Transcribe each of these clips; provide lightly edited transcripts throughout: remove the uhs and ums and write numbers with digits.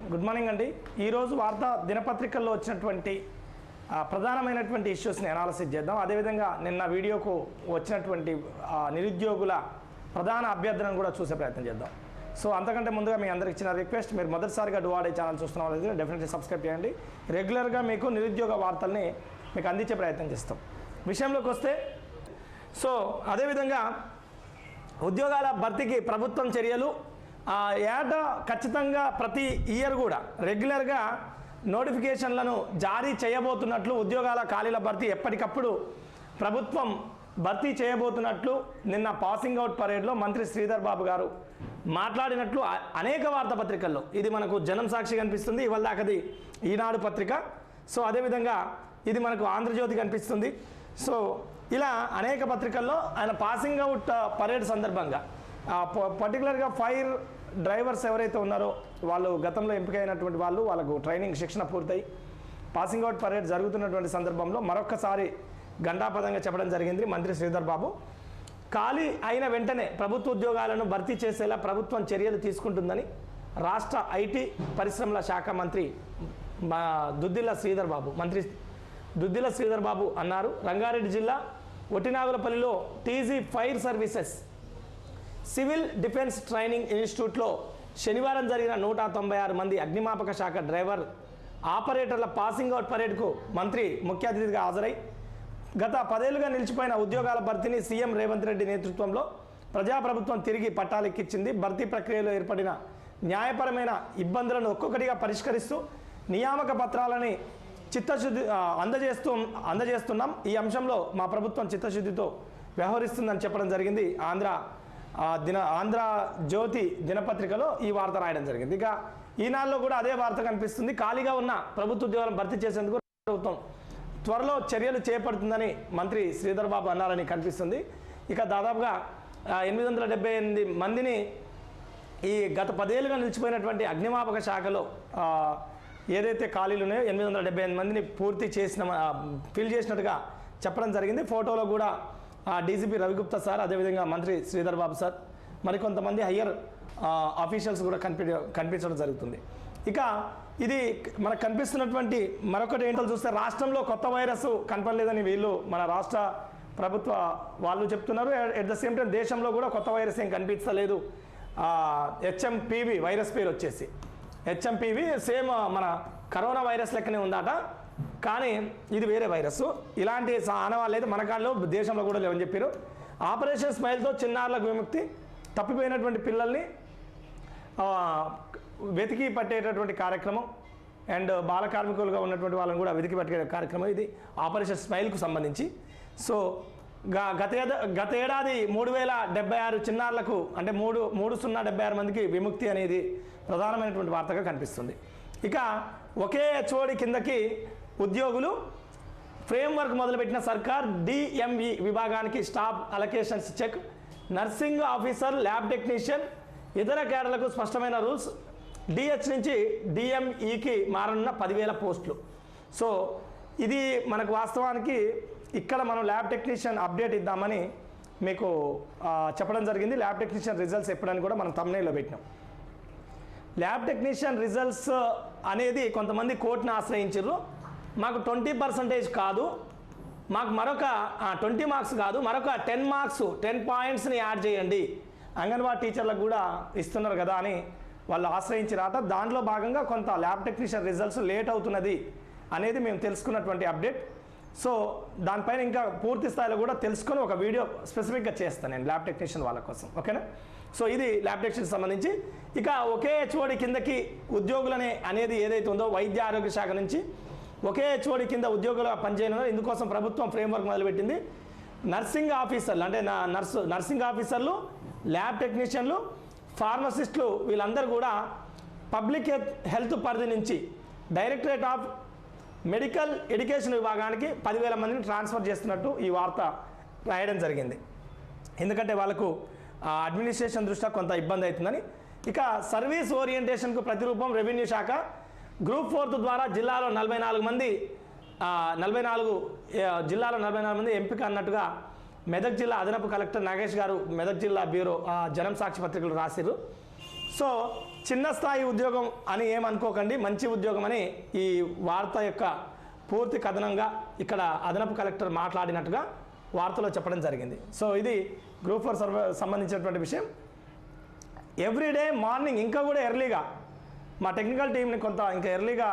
Good morning అండి. ఈరోజు వార్తా దినపత్రికల్లో వచ్చినటువంటి ప్రధానమైనటువంటి ఇష్యూస్ని అనాలిసిస్ చేద్దాం. అదేవిధంగా నిన్న వీడియోకు వచ్చినటువంటి నిరుద్యోగుల ప్రధాన అభ్యర్థనను కూడా చూసే ప్రయత్నం చేద్దాం. సో అంతకంటే ముందుగా మీ అందరికి ఇచ్చిన రిక్వెస్ట్, మీరు మొదటిసారిగా డువాడే ఛానల్ చూస్తున్న వాళ్ళైతే డెఫినెట్లీ సబ్స్క్రైబ్ చేయండి. రెగ్యులర్గా మీకు నిరుద్యోగ వార్తల్ని మీకు అందించే ప్రయత్నం చేస్తాం. విషయంలోకి వస్తే సో అదేవిధంగా ఉద్యోగాల భర్తీకి ప్రభుత్వం చర్యలు ఏటా ఖచ్చితంగా ప్రతి ఇయర్ కూడా రెగ్యులర్గా నోటిఫికేషన్లను జారీ చేయబోతున్నట్లు, ఉద్యోగాల ఖాళీల భర్తీ ఎప్పటికప్పుడు ప్రభుత్వం భర్తీ చేయబోతున్నట్లు నిన్న పాసింగ్ అవుట్ పరేడ్లో మంత్రి శ్రీధర్ బాబు గారు మాట్లాడినట్లు అనేక వార్తాపత్రికల్లో, ఇది మనకు జనం సాక్షి కనిపిస్తుంది, ఇవాళ దాకది ఈనాడు పత్రిక, సో అదేవిధంగా ఇది మనకు ఆంధ్రజ్యోతి కనిపిస్తుంది. సో ఇలా అనేక పత్రికల్లో ఆయన పాసింగ్ అవుట్ పరేడ్ సందర్భంగా పర్టికులర్గా ఫైర్ డ్రైవర్స్ ఎవరైతే ఉన్నారో వాళ్ళు గతంలో ఎంపికైనటువంటి వాళ్ళకు ట్రైనింగ్ శిక్షణ పూర్తయి పాసింగ్ అవుట్ పరేడ్ జరుగుతున్నటువంటి సందర్భంలో మరొక్కసారి గంటాపదంగా చెప్పడం జరిగింది మంత్రి శ్రీధర్ బాబు. ఖాళీ అయిన వెంటనే ప్రభుత్వ ఉద్యోగాలను భర్తీ చేసేలా ప్రభుత్వం చర్యలు తీసుకుంటుందని రాష్ట్ర ఐటీ పరిశ్రమల శాఖ మంత్రి దుద్దిల్ల శ్రీధర్ బాబు అన్నారు. రంగారెడ్డి జిల్లా ఒట్టినాగులపల్లిలో TG fire services civil defence training ఇన్స్టిట్యూట్లో శనివారం జరిగిన 196 మంది అగ్నిమాపక శాఖ డ్రైవర్ ఆపరేటర్ల పాసింగ్ అవుట్ పరేడ్కు మంత్రి ముఖ్య అతిథిగా హాజరై గత 10 ఏళ్లుగా నిలిచిపోయిన ఉద్యోగాల భర్తీని సీఎం రేవంత్ రెడ్డి నేతృత్వంలో ప్రజాప్రభుత్వం తిరిగి పట్టాలెక్కించింది. భర్తీ ప్రక్రియలో ఏర్పడిన న్యాయపరమైన ఇబ్బందులను ఒక్కొక్కటిగా పరిష్కరిస్తూ నియామక పత్రాలని చిత్తశుద్ధి అందజేస్తున్నాం. ఈ అంశంలో మా ప్రభుత్వం చిత్తశుద్ధితో వ్యవహరిస్తుందని చెప్పడం జరిగింది. ఆంధ్ర జ్యోతి దినపత్రికలో ఈ వార్త రాయడం జరిగింది. ఇక ఈనాడులో కూడా అదే వార్త కనిపిస్తుంది. ఖాళీగా ఉన్న ప్రభుత్వ ఉద్యోగాలను భర్తీ చేసేందుకు ప్రభుత్వం త్వరలో చర్యలు చేపడుతుందని మంత్రి శ్రీధర్ బాబు అన్నారని కనిపిస్తుంది. ఇక దాదాపుగా 878 మందిని ఈ గత 10 ఏళ్ళుగా నిలిచిపోయినటువంటి అగ్నిమాపక శాఖలో ఏదైతే ఖాళీలు ఉన్నాయో 878 మందిని ఫిల్ చేసినట్టుగా చెప్పడం జరిగింది. ఫోటోలో కూడా డీజీపీ రవిగుప్తా సార్, అదేవిధంగా మంత్రి శ్రీధర్ బాబు సార్, మరికొంతమంది హయ్యర్ ఆఫీషియల్స్ కూడా కనిపించడం జరుగుతుంది. ఇక ఇది మనకు కనిపిస్తున్నటువంటి మరొకటి ఏంటో చూస్తే రాష్ట్రంలో కొత్త వైరస్ కనపడలేదని వీళ్ళు మన రాష్ట్ర ప్రభుత్వ వాళ్ళు చెప్తున్నారు. ఎట్ ద సేమ్ టైం దేశంలో కూడా కొత్త వైరస్ ఏం కనిపించలేదు. హెచ్ఎంపీవీ వైరస్ పేరు వచ్చేసి హెచ్ఎంపీవీ సేమ్ మన కరోనా వైరస్ లెక్కనే ఉందట, కానీ ఇది వేరే వైరస్. ఇలాంటి ఆనవాళ్ళు అయితే మన కాళ్ళు దేశంలో కూడా లేవని చెప్పారు. ఆపరేషన్ స్మైల్తో చిన్నారులకు విముక్తి, తప్పిపోయినటువంటి పిల్లల్ని వెతికి పట్టేటటువంటి కార్యక్రమం అండ్ బాల కార్మికులుగా ఉన్నటువంటి వాళ్ళని కూడా వెతికి పట్టే కార్యక్రమం ఇది ఆపరేషన్ స్మైల్కు సంబంధించి. సో గత ఏడాది 3076 చిన్నారులకు అంటే 3076 మందికి విముక్తి అనేది ప్రధానమైనటువంటి వార్తగా కనిపిస్తుంది. ఇక ఒకే హెచ్ఓడి కిందకి ఉద్యోగులు ఫ్రేమ్వర్క్ మొదలుపెట్టిన సర్కార్, డిఎంఈ విభాగానికి staff allocations check, nursing officer, lab technician, ఇతర కేడర్లకు స్పష్టమైన రూల్స్, డిహెచ్ నుంచి డిఎంఈకి మారనున్న 10,000 పోస్టులు. సో ఇది మనకు వాస్తవానికి ఇక్కడ మనం ల్యాబ్ టెక్నీషియన్ అప్డేట్ ఇద్దామని మీకు చెప్పడం జరిగింది. ల్యాబ్ టెక్నీషియన్ రిజల్ట్స్ ఎప్పుడని కూడా మనం థంబ్నెయిల్లో పెట్టినాం. ల్యాబ్ టెక్నీషియన్ రిజల్ట్స్ అనేది కొంతమంది కోర్టును ఆశ్రయించారు. మాకు 20% కాదు, మాకు మరొక 20 మార్క్స్ కాదు, మరొక 10 మార్క్స్ 10 పాయింట్స్ని యాడ్ చేయండి, అంగన్వాడీ టీచర్లకు కూడా ఇస్తున్నారు కదా అని వాళ్ళు ఆశ్రయించారట. దాంట్లో భాగంగా కొంత ల్యాబ్ టెక్నీషియన్ రిజల్ట్స్ లేట్ అవుతున్నది అనేది మేము తెలుసుకున్నటువంటి అప్డేట్. సో దానిపైన ఇంకా పూర్తి స్థాయిలో కూడా తెలుసుకొని ఒక వీడియో స్పెసిఫిక్గా చేస్తాను నేను ల్యాబ్ టెక్నీషియన్ వాళ్ళ కోసం, ఓకేనా. సో ఇది ల్యాబ్ టెక్నీషియన్ సంబంధించి. ఇక ఒకే హెచ్ఓడి కిందకి ఉద్యోగులనే అనేది ఏదైతే ఉందో వైద్య ఆరోగ్య శాఖ నుంచి ఒకే హెచ్ఓడి కింద ఉద్యోగులుగా పనిచేయనుందో ఇందుకోసం ప్రభుత్వం ఫ్రేమ్వర్క్ మొదలుపెట్టింది. నర్సింగ్ ఆఫీసర్లు అంటే నర్సింగ్ ఆఫీసర్లు, ల్యాబ్ టెక్నీషియన్లు, ఫార్మసిస్టులు వీళ్ళందరూ కూడా పబ్లిక్ హెల్త్ పరిధి నుంచి డైరెక్టరేట్ ఆఫ్ మెడికల్ ఎడ్యుకేషన్ విభాగానికి 10,000 మందిని ట్రాన్స్ఫర్ చేస్తున్నట్టు ఈ వార్త రాయడం జరిగింది. ఎందుకంటే వాళ్ళకు అడ్మినిస్ట్రేషన్ దృష్ట్యా కొంత ఇబ్బంది అవుతుందని. ఇక సర్వీస్ ఓరియంటేషన్కు ప్రతిరూపం రెవెన్యూ శాఖ, గ్రూప్ 4 ద్వారా జిల్లాలో 44 మంది ఎంపిక అన్నట్టుగా మెదక్ జిల్లా అదనపు కలెక్టర్ నాగేష్ గారు మెదక్ జిల్లా బ్యూరో జనం సాక్షి పత్రికలు రాసిరు. సో చిన్న స్థాయి ఉద్యోగం అని ఏమనుకోకండి, మంచి ఉద్యోగం అని ఈ వార్త యొక్క పూర్తి కథనంగా ఇక్కడ అదనపు కలెక్టర్ మాట్లాడినట్టుగా వార్తలో చెప్పడం జరిగింది. సో ఇది గ్రూప్ 4 సంబంధించినటువంటి విషయం. ఎవ్రీడే మార్నింగ్ ఇంకా కూడా ఎర్లీగా మా టెక్నికల్ టీంని కొంత ఇంకా ఎర్లీగా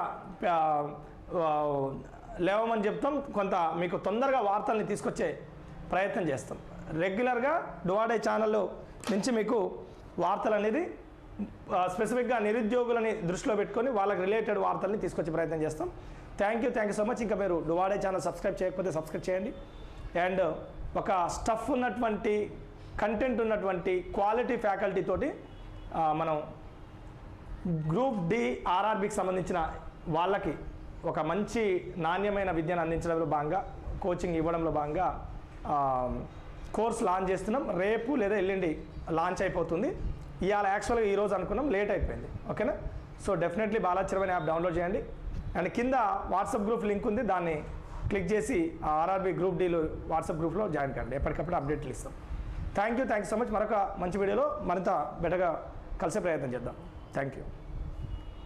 లేవమని చెప్తాం, కొంత మీకు తొందరగా వార్తల్ని తీసుకొచ్చే ప్రయత్నం చేస్తాం. రెగ్యులర్గా డువాడే ఛానల్ నుంచి మీకు వార్తలు అనేది స్పెసిఫిక్గా నిరుద్యోగులని దృష్టిలో పెట్టుకొని వాళ్ళకి రిలేటెడ్ వార్తల్ని తీసుకొచ్చే ప్రయత్నం చేస్తాం. Thank you so much. ఇంకా మీరు డువాడే ఛానల్ సబ్స్క్రైబ్ చేయకపోతే సబ్స్క్రైబ్ చేయండి. అండ్ ఒక స్టఫ్ ఉన్నటువంటి కంటెంట్ ఉన్నటువంటి క్వాలిటీ ఫ్యాకల్టీ తోటి మనం గ్రూప్ డి ఆర్ఆర్బికి సంబంధించిన వాళ్ళకి ఒక మంచి నాణ్యమైన విద్యను అందించడంలో భాగంగా, కోచింగ్ ఇవ్వడంలో భాగంగా కోర్స్ లాంచ్ చేస్తున్నాం. రేపు లేదా ఎల్లుండి లాంచ్ అయిపోతుంది. ఇవాళ యాక్చువల్గా ఈరోజు అనుకున్నాం, లేట్ అయిపోయింది. ఓకేనా? సో డెఫినెట్లీ బాలాచరవని యాప్ డౌన్లోడ్ చేయండి. అండ్ కింద వాట్సాప్ గ్రూప్ లింక్ ఉంది, దాన్ని క్లిక్ చేసి ఆర్ఆర్బి గ్రూప్ డీలో వాట్సాప్ గ్రూప్లో జాయిన్ కండి. ఎప్పటికప్పుడు అప్డేట్లు ఇస్తాం. Thank you so much. మరొక మంచి వీడియోలో మరింత బెటర్గా కలిసే ప్రయత్నం చేద్దాం. Thank you.